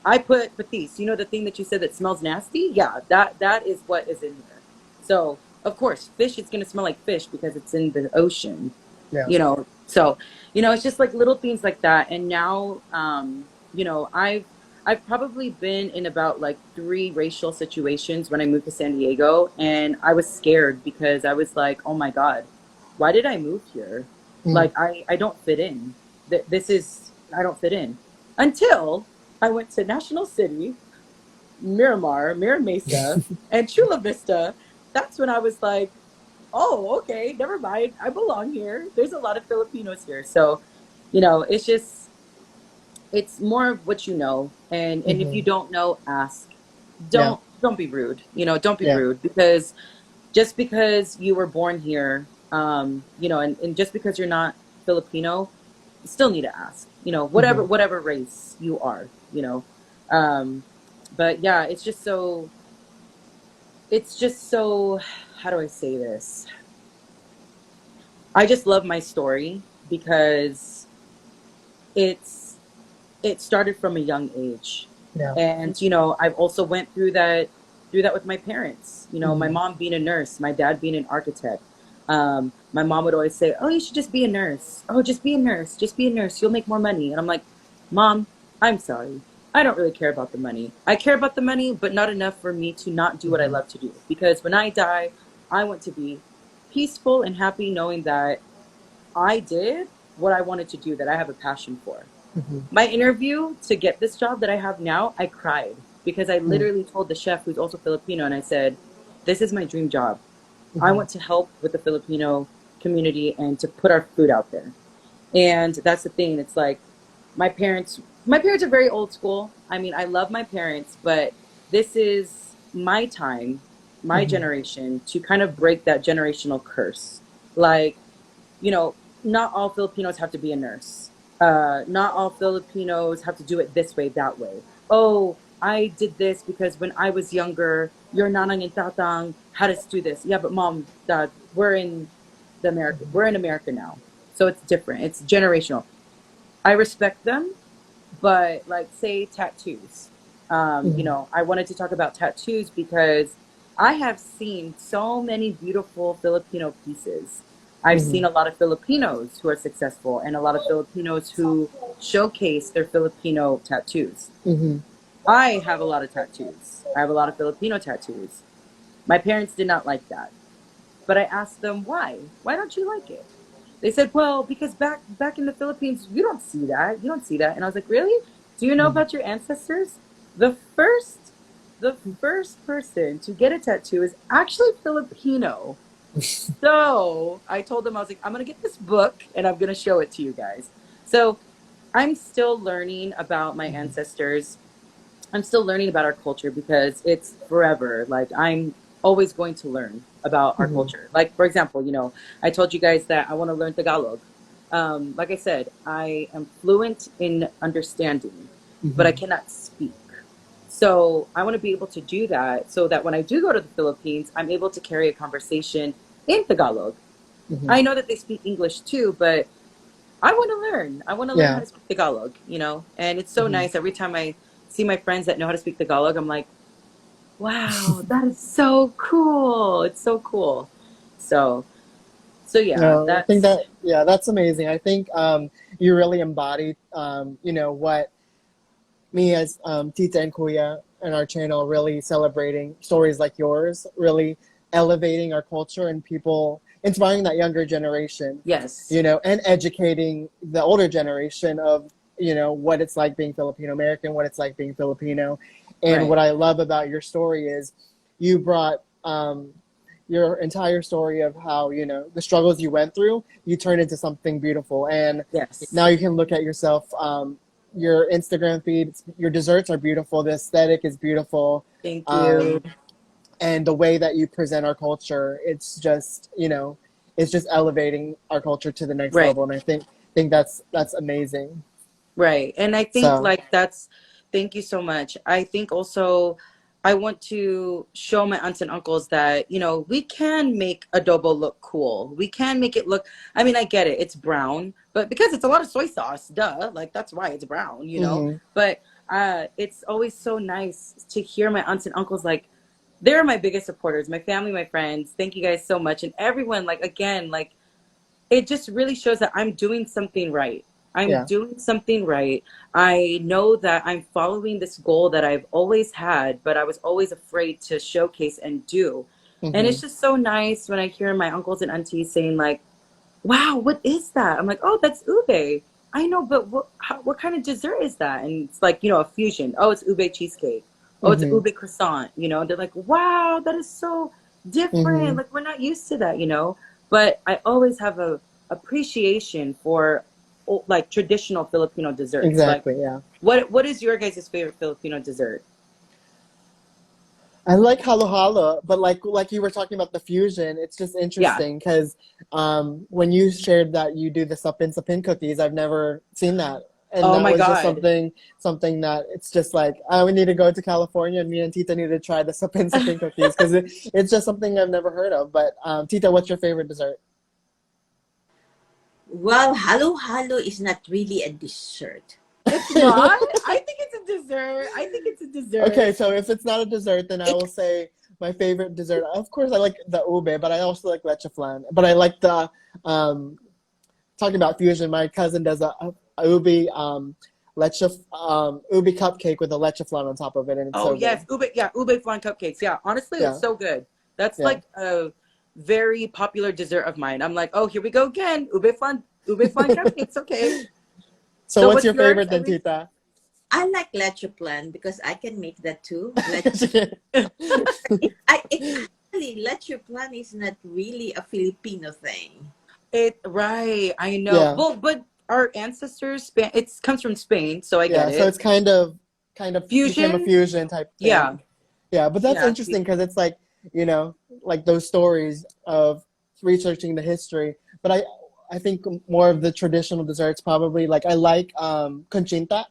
I put patis. You know the thing that you said that smells nasty? Yeah, that is what is in here. So of course, fish is gonna smell like fish because it's in the ocean. Yeah. So it's just like little things like that. And now, I've probably been in about like 3 racial situations when I moved to San Diego, and I was scared because I was like, oh my God, why did I move here? Mm. Like I don't fit in. This is I don't fit in until I went to National City, Miramar, Mira Mesa, and Chula Vista. That's when I was like, oh, okay, never mind. I belong here. There's a lot of Filipinos here. So, it's more of what you know. And if you Hmm. don't know, ask. Yeah. Don't be rude. Don't be Yeah. rude, because just because you were born here, and just because you're not Filipino, you still need to ask, Hmm. whatever race you are, Um, but yeah, it's just so, how do I say this? I just love my story because it's it started from a young age. Yeah. And I've also went through that with my parents. My Hmm. mom being a nurse, my dad being an architect. My mom would always say, oh, you should just be a nurse. Oh, just be a nurse, just be a nurse, you'll make more money. And I'm like, Mom, I'm sorry, I don't really care about the money. I care about the money, but not enough for me to not do what I Hmm. love to do, because when I die, I want to be peaceful and happy knowing that I did what I wanted to do, that I have a passion for. Hmm. My interview to get this job that I have now, I cried because I Hmm. literally told the chef, who's also Filipino, and I said, this is my dream job. I Hmm. want to help with the Filipino community and to put our food out there. And that's the thing. It's like my parents are very old school. I mean, I love my parents, but this is my time, my Hmm. generation, to kind of break that generational curse. Like, you know, not all Filipinos have to be a nurse. Not all Filipinos have to do it this way, that way. Oh, I did this because when I was younger, your nanang and tatang had us do this. Yeah, but mom, dad, we're in America now. So it's different. It's generational. I respect them, but like, say tattoos. Hmm. I wanted to talk about tattoos because I have seen so many beautiful Filipino pieces. I've Hmm. seen a lot of Filipinos who are successful and a lot of Filipinos who showcase their Filipino tattoos. Hmm. I have a lot of tattoos. I have a lot of Filipino tattoos. My parents did not like that. But I asked them why. Why don't you like it? They said, well, because back in the Philippines, you don't see that. You don't see that. And I was like, really? Do you know Hmm. about your ancestors? The first the first person to get a tattoo is actually Filipino. So I told them, I was like, I'm gonna get this book and I'm gonna show it to you guys. So I'm still learning about my ancestors. I'm still learning about our culture because it's forever. Like, I'm always going to learn about our Hmm. culture. Like, for example, I told you guys that I want to learn Tagalog. Like I said, I am fluent in understanding, but I Hmm. cannot speak. So I want to be able to do that so that when I do go to the Philippines, I'm able to carry a conversation in Tagalog. Hmm. I know that they speak English too, but I want to learn. I want to learn how Yeah. to speak Tagalog. And it's so Hmm. nice. Every time I see my friends that know how to speak Tagalog, I'm like, wow, that is so cool. It's so cool. So, so yeah, No, I think that's, that, yeah, that's amazing. I think you really embodied, what me as Tita and Kuya and our channel really celebrating stories like yours, really elevating our culture and people, inspiring that younger generation, yes, and educating the older generation of, what it's like being Filipino American, what it's like being Filipino. And right. what I love about your story is you brought your entire story of how, the struggles you went through, you turned into something beautiful. And now Yes. you can look at yourself. Your Instagram feed, your desserts are beautiful. The aesthetic is beautiful, Thank you. um, and the way that you present our culture, it's just elevating our culture to the next Right. level. And I think that's amazing. Right. And I think So, like thank you so much. I think also I want to show my aunts and uncles that, you know, we can make adobo look cool. We can make it look, I mean, I get it. It's brown, but because it's a lot of soy sauce, duh, like that's why it's brown, you know? Mm-hmm. But it's always so nice to hear my aunts and uncles, like, they're my biggest supporters, my family, my friends. Thank you guys so much. And everyone, like, again, like, it just really shows that I'm doing something right. I'm Yeah. doing something right. I know that I'm following this goal that I've always had, but I was always afraid to showcase and do. And Mm-hmm. it's just so nice when I hear my uncles and aunties saying like, wow, what is that? I'm like, oh, that's ube. I know, but what kind of dessert is that? And it's like, you know, a fusion. Oh, it's ube cheesecake. Oh, it's a Mm-hmm. ube croissant. You know, they're like, wow, that is so different. Mm-hmm. Like, we're not used to that, you know? But I always have a appreciation for like traditional Filipino desserts. Like, Exactly. Yeah. what is your guys' favorite Filipino dessert? I like halo halo, but like you were talking about the fusion, it's just Yeah. interesting because when you shared that you do the sapin cookies, I've never seen that, and Oh that my was just God. something that it's just like I would need to go to California and me and Tita need to try the sapin cookies because it's just something I've never heard of. But Tita, what's your favorite dessert? Well, halo halo is not really a dessert. It's not? I think it's a dessert. I think it's a Okay, dessert. so if it's not a dessert, then I It will say my favorite dessert. Of course, I like the ube, but I also like leche flan. But I like the um, talking about fusion. My cousin does a ubi ubi cupcake with a leche flan on top of it, and it's Oh so good. yes, ube. Yeah, ube flan cupcakes. Yeah, honestly, it's Yeah, so good. That's yeah. like a very popular dessert of mine. I'm like, oh, here we go again. Ube flan cupcakes. Okay. So So what's what's your yours, favorite then, Irene? Tita? I like leche plan because I can make that too. It actually leche plan is not really a Filipino thing. It right. I know. Yeah, Well, but our ancestors, it comes from Spain, so I get yeah. So it. it's kind of became a Fusion. fusion type Yeah. thing. Yeah, but that's Yeah. interesting because it's like, you know, like those stories of researching the history. But I think more of the traditional desserts probably like I like conchinta.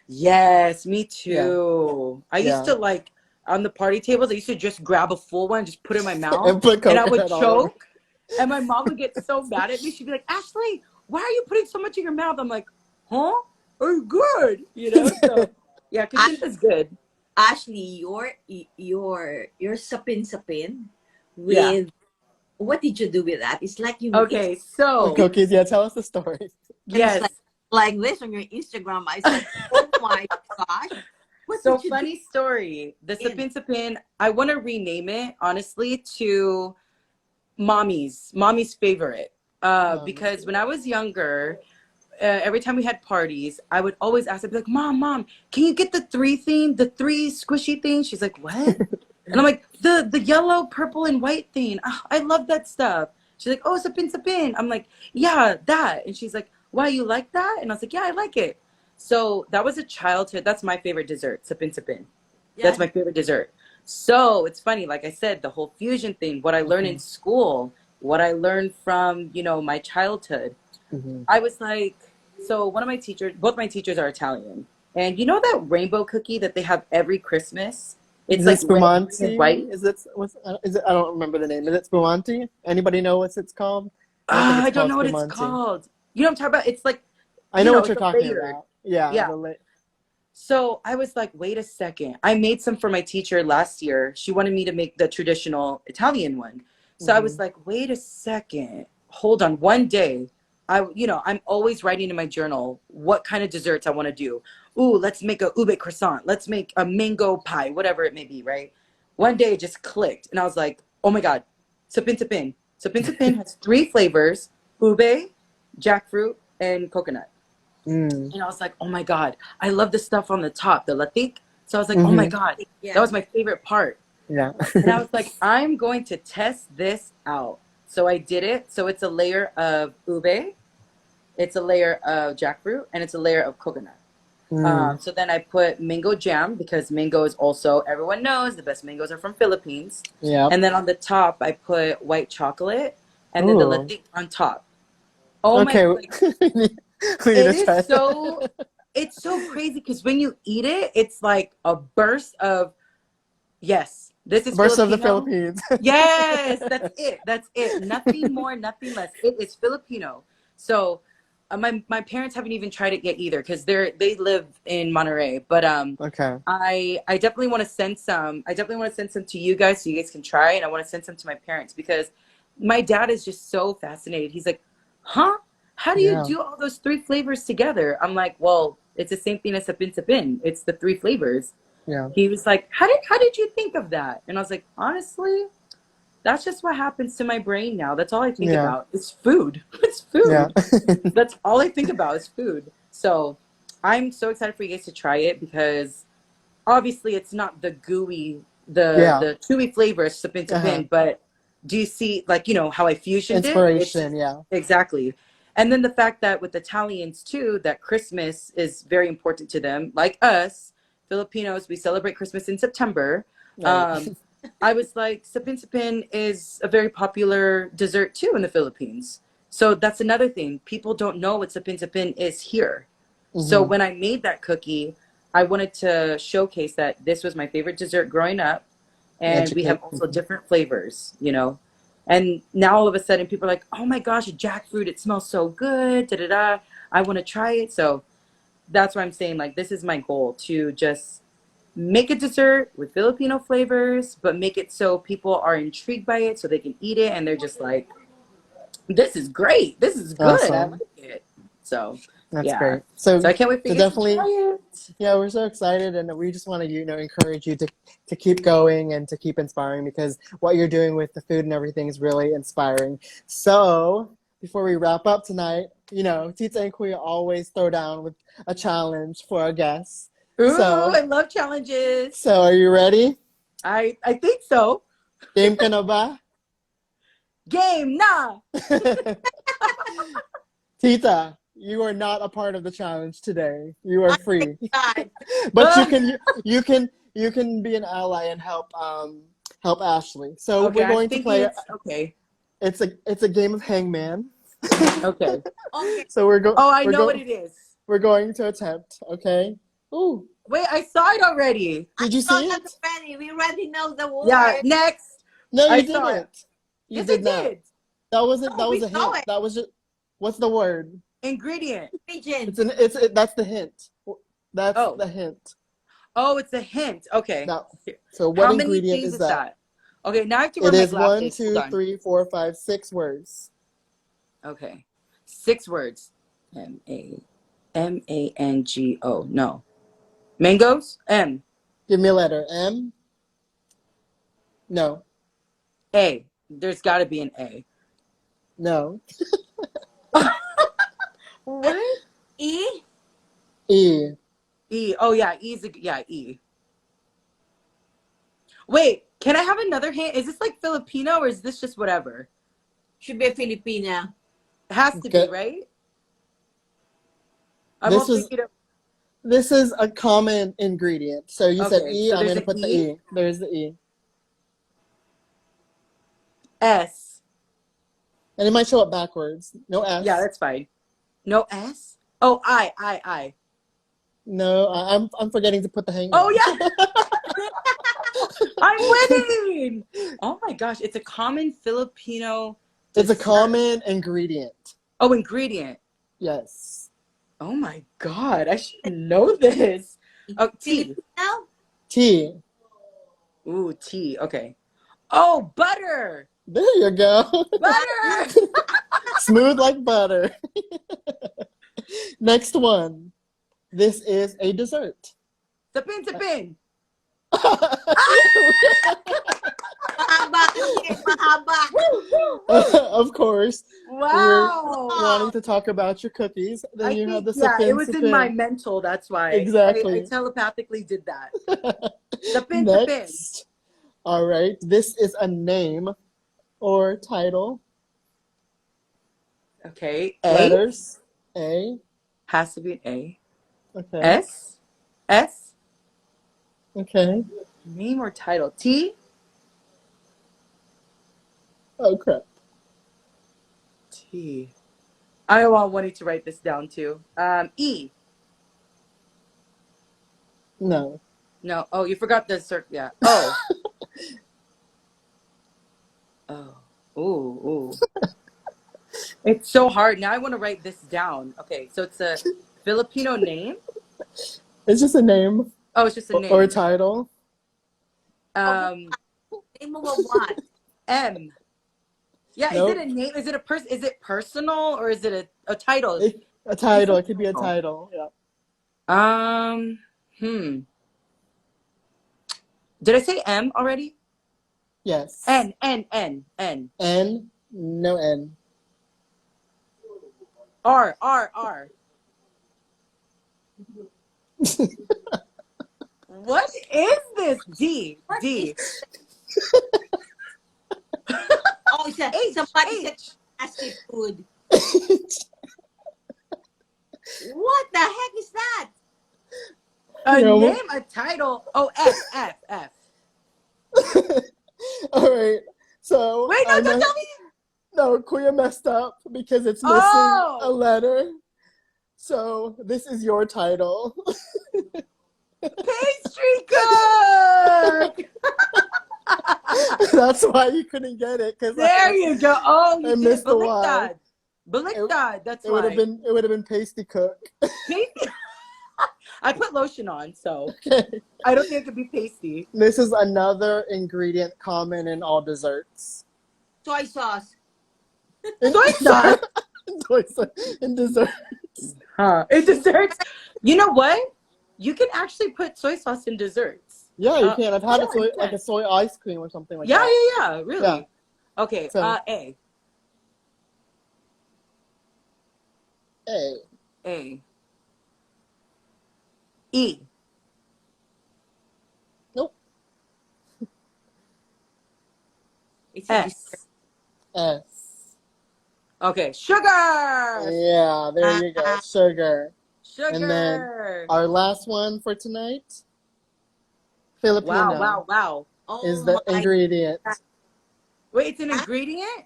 Yes, me Yeah, too. I used yeah. to like on the party tables, I used to just grab a full one, just put it in my mouth, And put and I would coconut all over. choke. And my mom would get so mad at me. She'd be like, Ashley, why are you putting so much in your mouth? I'm like, huh? Oh, good. You know? So yeah, A- Kacinta's good. Ashley, your sapin Yeah. with what did you do with that? It's like you it's Okay, With so cookies, yeah, tell us the story. and it's yes. like this on your Instagram. I said, oh my gosh, what So did you do funny story. The in? Sapin, I want to rename it honestly to mommy's favorite. Mommy's Because when favorite. I was younger, every time we had parties, I would always ask, I'd be like, Mom, can you get the three theme, the three squishy things? She's like, what? And I'm like, the yellow, purple, and white thing. Oh, I love that stuff. She's like, oh, sapin. I'm like, yeah, that. And she's like, why, you like that? And I was like, yeah, I like it. So that was a childhood. That's my favorite dessert, sapin. That's Yeah. my favorite dessert. So it's funny, like I said, the whole fusion thing, what I learned in Hmm. school, what I learned from, you know, my childhood. Hmm. I was like, so one of my teachers, both my teachers are Italian. And you know that rainbow cookie that they have every Christmas? Is It's it like red, green, and spumante? white. Is it? I don't remember the name. Is it spumante? Anybody know what it's called? I don't think Ah, it's I don't called know what it's spumante. called. You know what I'm talking about? It's like, I know what it's you're a talking layered. about. Yeah, Yeah. So I was like, wait a second. I made some for my teacher last year. She wanted me to make the traditional Italian one. So I hmm was like, wait a second. Hold on. One day, I'm always writing in my journal what kind of desserts I want to do. Ooh, let's make a ube croissant. Let's make a mango pie, whatever it may be, right? One day it just clicked. And I was like, oh my God, sapin sapin. Sapin sapin has three flavors, ube, jackfruit, and coconut. mm And I was like, oh my God, I love the stuff on the top, the latik. So I was like, oh my hmm God, that Yeah. was my favorite part. Yeah. And I was like, I'm going to test this out. So I did it. So it's a layer of ube, it's a layer of jackfruit, and it's a layer of coconut. mm So then I put mango jam because mango is also, everyone knows the best mangoes are from Philippines. Yep. And then on the top, I put white chocolate and then the Ooh. latik on top. Oh my, Okay. like, we need it to is try so that. it's so crazy because when you eat it, it's like a burst of Yes, this is Birth of the Filipino. Philippines. Yes, that's it. That's it. Nothing more, nothing less. It is Filipino. So, my parents haven't even tried it yet either because they live in Monterey. But Okay. I definitely want to send some. I definitely want to send some to you guys so you guys can try it. I want to send some to my parents because my dad is just so fascinated. He's like, "Huh? How do you Yeah. do all those three flavors together?" I'm like, "Well, it's the same thing as sapin sapin. It's the three flavors." Yeah. He was like, how did you think of that?" And I was like, honestly, that's just what happens to my brain now. That's all I think Yeah. about. It's food. It's Yeah. food. That's all I think about is food. So I'm so excited for you guys to try it because obviously it's not the gooey, Yeah. the chewy flavor sapin Uh-huh. sapin, but do you see, like, how I fusioned it? It's Inspiration. Yeah. exactly. And then the fact that with Italians too, that Christmas is very important to them, like us Filipinos, we celebrate Christmas in September. Right. Um, I was like, sapin sapin is a very popular dessert too in the Philippines. So that's another thing. People don't know what sapin sapin is here. So Mm-hmm. when I made that cookie, I wanted to showcase that this was my favorite dessert growing up. And we have Educate also people. different flavors. And now all of a sudden people are like, oh my gosh, jackfruit, it smells so good. Da da da. I want to try it. So that's why I'm saying, like, this is my goal to just make a dessert with Filipino flavors, but make it so people are intrigued by it so they can eat it and they're just like, this is great. This is good. I like Awesome. it. So, That's yeah. great. So So I can't wait for so you guys to definitely, try it. yeah, we're so excited, and we just want to encourage you to keep going and to keep inspiring because what you're doing with the food and everything is really inspiring. So before we wrap up tonight, Tita and Kuya always throw down with a challenge for our guests. Ooh, So I love challenges. so are you ready? I think so. Game ka na ba? Game na. Tita, you are not a part of the challenge today. You are free. God. But you can be an ally and help Ashley. So Okay, we're I'm going to thinking play. it's okay. It's a game of hangman. Okay. Okay. So Oh, I know what it is. we're going to attempt. Okay. Ooh, Wait, I saw it already. I did you saw see that it? already. We already know the Yeah, word. next. No, I you saw it. didn't. You Yes, I did not. did. That wasn't. No, That we was a saw hint. it. That was just. What's the word? Ingredient. Pigeon. That's the hint. That's Oh. the hint. Oh, it's a hint. Okay. Now, so what How many ingredient things is is that? that? Okay, now I have to wear It my is one, glasses. Hold two, on. three, four, five, 6 words. Okay. 6 words. Mango. No. Mangoes? M. Give me a letter. M. No. A. There's got to be an A. No. What? E. E. E. Oh, yeah. Yeah, E. Wait, can I have another hint? Is this like Filipino or is this just whatever? Should be a Filipina. It has to be, Okay. right? I This won't is pick it up. this is a common ingredient. So you said Okay, E. so I'm there's gonna an put the E. E. There's the E, S. and it might show up backwards. No Yeah, S. that's fine. No S? Oh, I. No, I'm forgetting to put the Oh, hangman. yeah. I'm winning. Oh my gosh. It's a common Filipino It's a dessert. common ingredient. Oh, ingredient. Yes. Oh my God. I should know this. Oh, tea. Filipino? T. Ooh, tea. Okay. Oh, butter. There you go. Butter. Smooth like butter. Next one. This is a dessert. Sapin, sapin. Mahaba kasi. Mahaba. Of course, we're Wow. wanting to talk about your cookies. Then I you have think, the yeah, it sapin was in my sapin. mental. That's why I Exactly. telepathically did that. Sapin, sapin. Next. All right. This is a name or title. Okay. A. Letters. A. Has to be an A. Okay. S. S. Okay. Name or title. T. Oh crap. T. I wanted to write this down too. E. No. No. Oh, you forgot the cert. Yeah. O. Ooh. It's so hard. Now I want to write this down. Okay, so it's a Filipino name. It's just a name Oh, it's just a or a name. title. Um, Name of a what? M. Yeah, is it Nope. a name? Is it a person? Is it personal or is it a title? A title. You It could be a said title. Yeah. Um, hmm. Did I say M already? Yes. N. N. No N. R. What is this? D. What is? D. Oh, H. somebody said H. fast food. What the heck is that? A No. name, a title. Oh, F. All right. So Wait, no, don't tell me. No, Kuya messed up because it's missing a Oh, letter. So this is your title. pastry cook. That's why you couldn't get it, because There you go. Oh, I you did missed the Y. Baliktad. That's It would have why. been pasty cook. Pasty. I put lotion on, so Okay. I don't think it could be pasty. This is another ingredient common in all desserts. Soy sauce. Soy sauce. In dessert. In desserts. You know what? You can actually put soy sauce in desserts. Yeah, you can. I've had yeah, you like can. a soy ice cream or something like Yeah, that. yeah, really. Yeah. Okay, So- A. A. E. Nope. It's a S. S. Okay, sugar. Yeah, there you go. Sugar. Sugar. And then our last one for tonight, Filipino, Wow. Oh is the my ingredient. God. Wait, it's an ingredient?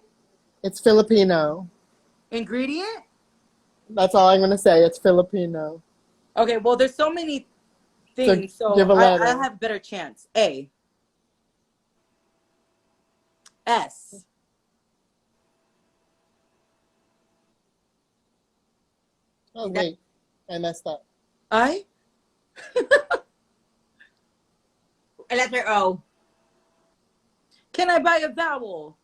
It's Filipino. Ingredient? That's all I'm going to say. It's Filipino. Okay, well, there's so many things, so give a letter. I have a better chance. A. S. Oh, wait. I messed up. I? Letter O. Can I buy a vowel?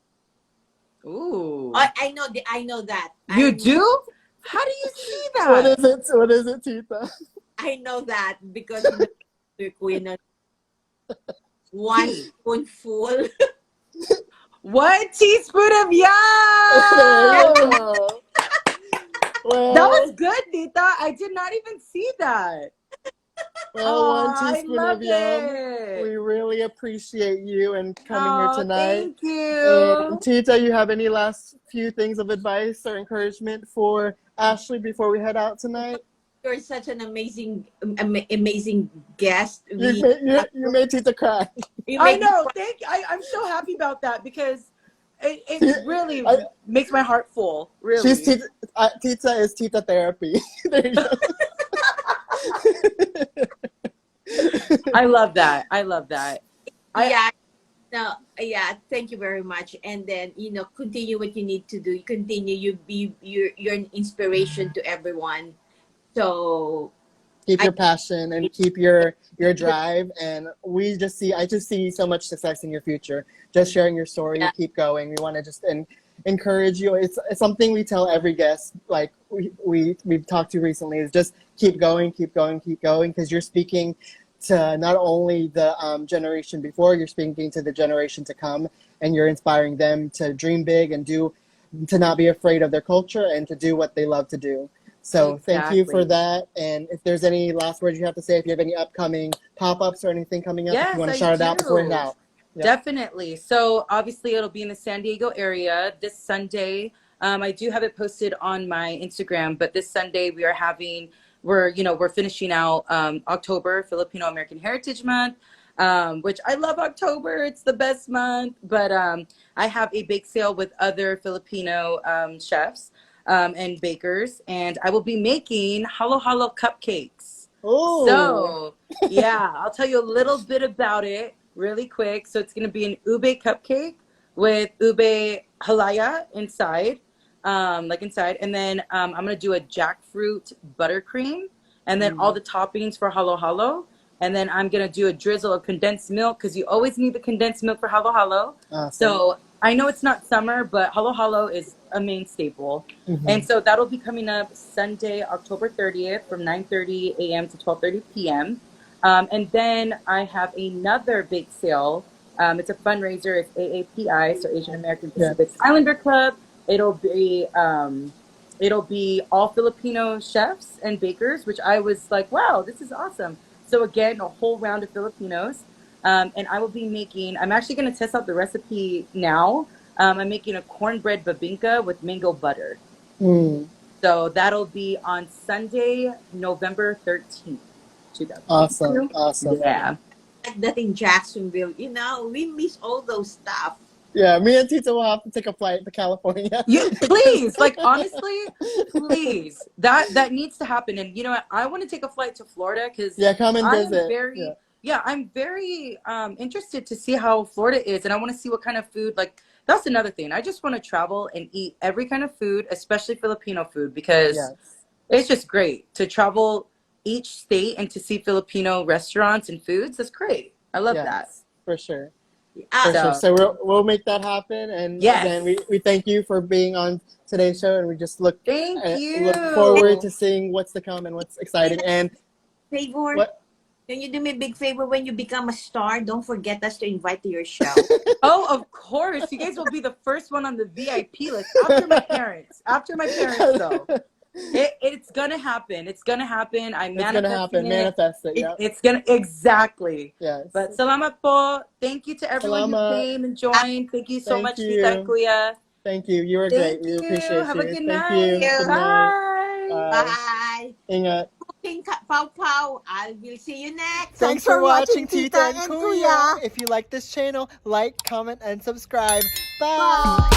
Ooh. I know that. You do? How do you see that? What is it, Tita? I know that because one spoonful. 1 teaspoon of yam. Well, That was good, Tita. I did not even see that. well, 1 I teaspoon love of yam. it. We really appreciate you and coming here tonight. Thank you. And Tita, you have any last few things of advice or encouragement for Ashley before we head out tonight? You're such an amazing guest. You made Tita cry. I know. Thank you. I'm so happy about that because it really makes my heart full. Really. She's Tita. Tita is Tita therapy. There you go. I love that. Thank you very much. And then, continue what you need to do. Continue. You're an inspiration to everyone. So keep your passion and keep your drive. And I just see so much success in your future. Just sharing your story, keep going. We want to just encourage you. It's something we tell every guest. Like we've talked to recently is just keep going, because you're speaking to not only the generation before, you're speaking to the generation to come, and you're inspiring them to dream big and to not be afraid of their culture and to do what they love to do. So Thank you for that. And if there's any last words you have to say, if you have any upcoming pop-ups or anything coming up, if you want to shout it out before we head out. Yeah. Definitely. So obviously it'll be in the San Diego area this Sunday. I do have it posted on my Instagram, but this Sunday we're finishing out October, Filipino American Heritage Month, which I love October. It's the best month. But I have a bake sale with other Filipino chefs and bakers, and I will be making halo halo cupcakes. Ooh. So yeah, I'll tell you a little bit about it really quick. So it's going to be an ube cupcake with ube halaya inside, inside, and then I'm gonna do a jackfruit buttercream, and then all the toppings for halo halo, and then I'm gonna do a drizzle of condensed milk because you always need the condensed milk for halo halo. Awesome. So I know it's not summer, but halo halo is a main staple, and so that'll be coming up Sunday, October 30th, from 9:30 a.m. to 12:30 p.m. And then I have another bake sale. It's a fundraiser. It's AAPI, so Asian American Pacific Islander Club. It'll be all Filipino chefs and bakers, which I was like, wow, this is awesome. So again, a whole round of Filipinos. And I will be making, I'm actually going to test out the recipe now. I'm making a cornbread babinka with mango butter. So that'll be on Sunday, November 13th. Awesome. Yeah. Like that in Jacksonville, you know, we miss all those stuff. Yeah, me and Tita will have to take a flight to California. Yeah, please, like honestly, please. That needs to happen. And you know what? I want to take a flight to Florida because come and visit. I'm very interested to see how Florida is, and I want to see what kind of food. Like that's another thing. I just want to travel and eat every kind of food, especially Filipino food, because it's just great to travel each state and to see Filipino restaurants and foods. That's great. I love that. For sure. So we'll make that happen. And again, we thank you for being on today's show, and we just look forward to seeing what's to come and what's exciting. And can you do me a big favor when you become a star? Don't forget us to invite to your show. Oh, of course. You guys will be the first one on the VIP list after my parents. After my parents, though. It's gonna happen. It's gonna happen. Manifest it. Yeah. It's gonna exactly. Yes. But salamat po. Thank you to everyone who came and joined. Thank you so much, Tita and Kuya. Thank you. You were great. We appreciate you. Have a good night. Thank you. Bye. Ingat. Pow pow. I will see you next. Thanks for watching Tita and Kuya. If you like this channel, like, comment, and subscribe. Bye.